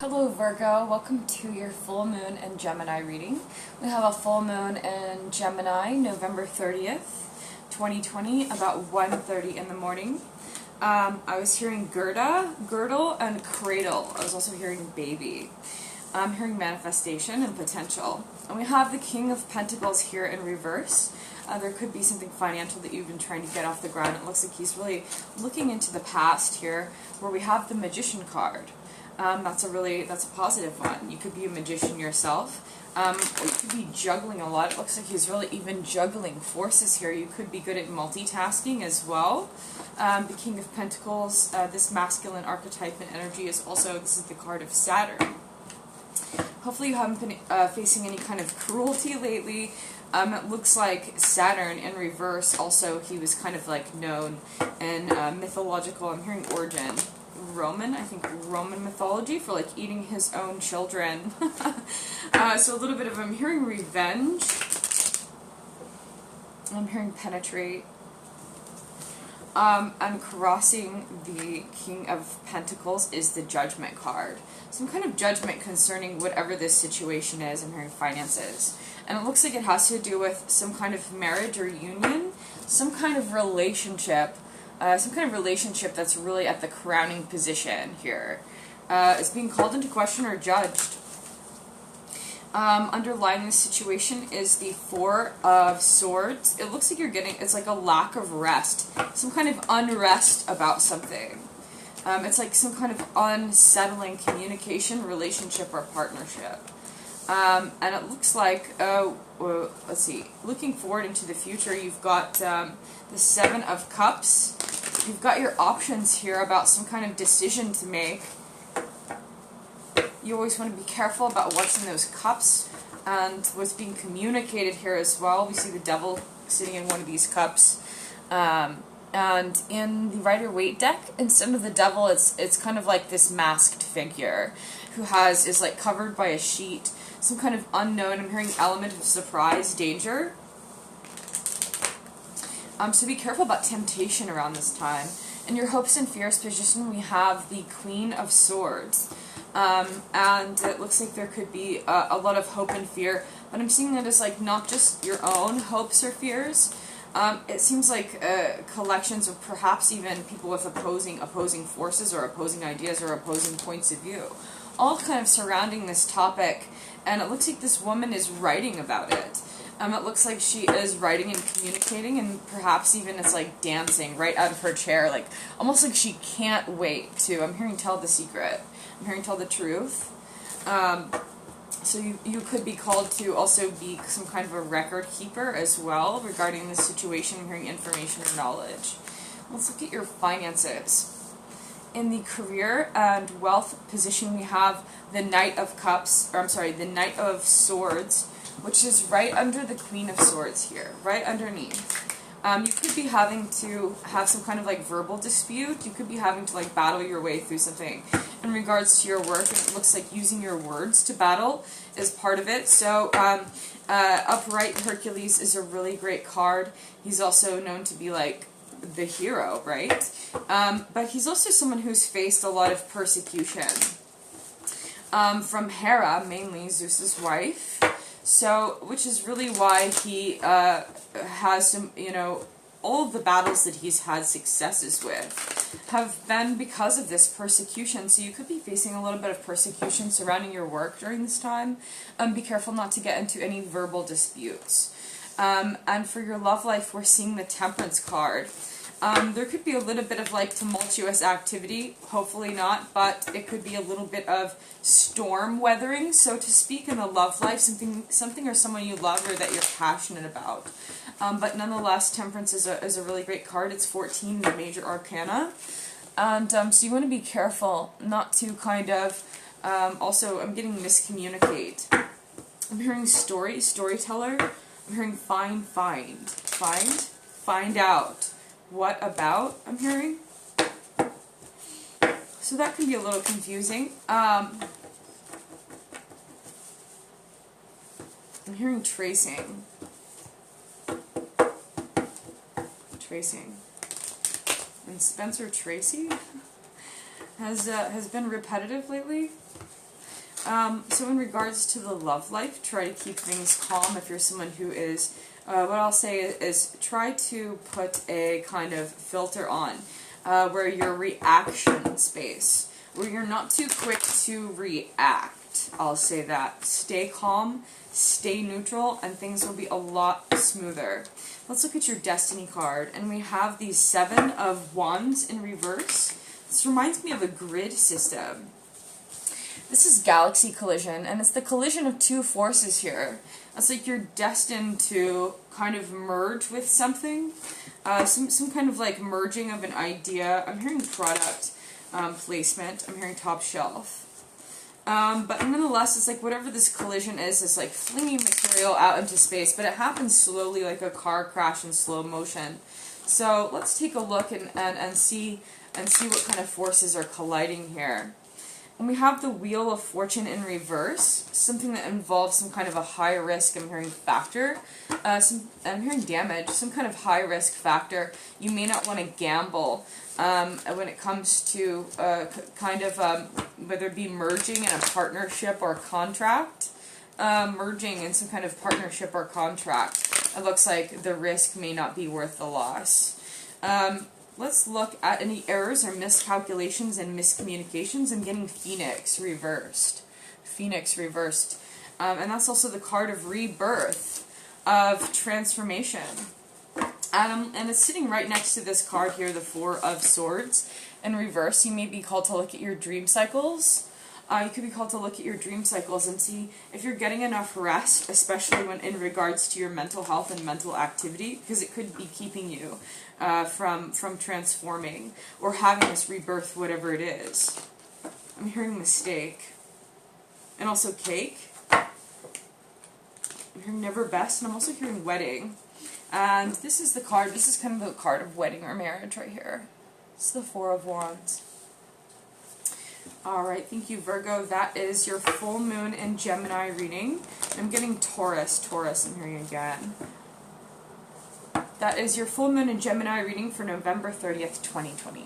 Hello Virgo, welcome to your full moon and Gemini reading. We have a full moon in Gemini, November 30th, 2020, about 1:30 in the morning. I was hearing girdle, and cradle. I was also hearing baby. I'm hearing manifestation and potential. And we have the King of Pentacles here in reverse. There could be something financial that you've been trying to get off the ground. It looks like he's really looking into the past here, where we have the Magician card. That's a positive one. You could be a magician yourself. Or you could be juggling a lot. It looks like he's really even juggling forces here. You could be good at multitasking as well. The King of Pentacles, this masculine archetype and energy is also, this is the card of Saturn. Hopefully you haven't been facing any kind of cruelty lately. It looks like Saturn in reverse, also he was kind of like known in mythological, I'm hearing origin. Roman mythology for like eating his own children. So a little bit of, I'm hearing revenge. I'm hearing penetrate. And crossing the King of Pentacles is the Judgment card. Some kind of judgment concerning whatever this situation is. I'm hearing finances. And it looks like it has to do with some kind of marriage or union, some kind of relationship. That's really at the crowning position here. Is being called into question or judged. Underlying this situation is the Four of Swords. It looks like it's like a lack of rest. Some kind of unrest about something. It's like some kind of unsettling communication, relationship, or partnership. And it looks like, let's see, looking forward into the future, you've got the Seven of Cups. You've got your options here about some kind of decision to make. You always want to be careful about what's in those cups and what's being communicated here as well. We see the Devil sitting in one of these cups. And in the Rider-Waite deck, instead of the Devil, it's kind of like this masked figure who is like covered by a sheet. Some kind of unknown, I'm hearing element of surprise, danger. So be careful about temptation around this time. In your hopes and fears position, we have the Queen of Swords. And it looks like there could be a lot of hope and fear, but I'm seeing it as like not just your own hopes or fears. It seems like collections of perhaps even people with opposing forces or opposing ideas or opposing points of view, all kind of surrounding this topic. And it looks like this woman is writing about it. It looks like she is writing and communicating, and perhaps even it's like dancing right out of her chair, like almost like she can't wait to. I'm hearing tell the secret. I'm hearing tell the truth. So you could be called to also be some kind of a record keeper as well regarding this situation. I'm hearing information or knowledge. Let's look at your finances. In the career and wealth position, we have the Knight of Cups, the Knight of Swords, which is right under the Queen of Swords here, right underneath. You could be having to have some kind of like verbal dispute. You could be having to like battle your way through something in regards to your work. And it looks like using your words to battle is part of it. So Upright Hercules is a really great card. He's also known to be like the hero, right? But he's also someone who's faced a lot of persecution from Hera, mainly Zeus's wife. So, which is really why he has some, all of the battles that he's had successes with have been because of this persecution. So you could be facing a little bit of persecution surrounding your work during this time. Be careful not to get into any verbal disputes. And for your love life, we're seeing the Temperance card. There could be a little bit of like tumultuous activity, hopefully not, but it could be a little bit of storm weathering, so to speak, in the love life, something or someone you love or that you're passionate about. But nonetheless, Temperance is a really great card. It's 14 in the major arcana. And so you want to be careful not to kind of, also I'm getting miscommunicate. I'm hearing storyteller. I'm hearing find out. What about, I'm hearing? So that can be a little confusing. I'm hearing tracing. And Spencer Tracy has been repetitive lately. So in regards to the love life, try to keep things calm if you're someone who is, what I'll say is try to put a kind of filter on where your reaction space, where you're not too quick to react. I'll say that. Stay calm, stay neutral, and things will be a lot smoother. Let's look at your destiny card, and we have the 7 of Wands in reverse. This reminds me of a grid system. This is galaxy collision, and it's the collision of two forces here. It's like you're destined to kind of merge with something, some kind of like merging of an idea. I'm hearing product placement. I'm hearing top shelf. But nonetheless, it's like whatever this collision is, it's like flinging material out into space, but it happens slowly like a car crash in slow motion. So let's take a look and see what kind of forces are colliding here. And we have the Wheel of Fortune in reverse, something that involves some kind of a high risk, I'm hearing factor, I'm hearing damage, some kind of high risk factor. You may not want to gamble when it comes to whether it be merging in a partnership or contract. Merging in some kind of partnership or contract. It looks like the risk may not be worth the loss. Let's look at any errors or miscalculations and miscommunications. I'm getting Phoenix reversed. Phoenix reversed. And that's also the card of rebirth, of transformation. And it's sitting right next to this card here, the 4 of Swords in reverse. You may be called to look at your dream cycles. You could be called to look at your dream cycles and see if you're getting enough rest, especially when in regards to your mental health and mental activity, because it could be keeping you from transforming or having this rebirth, whatever it is. I'm hearing mistake. And also cake. I'm hearing never best, and I'm also hearing wedding. And this is the card, this is kind of the card of wedding or marriage right here. It's the 4 of Wands. Alright, thank you, Virgo. That is your full moon in Gemini reading. I'm getting Taurus, I'm hearing again. That is your full moon in Gemini reading for November 30th, 2020.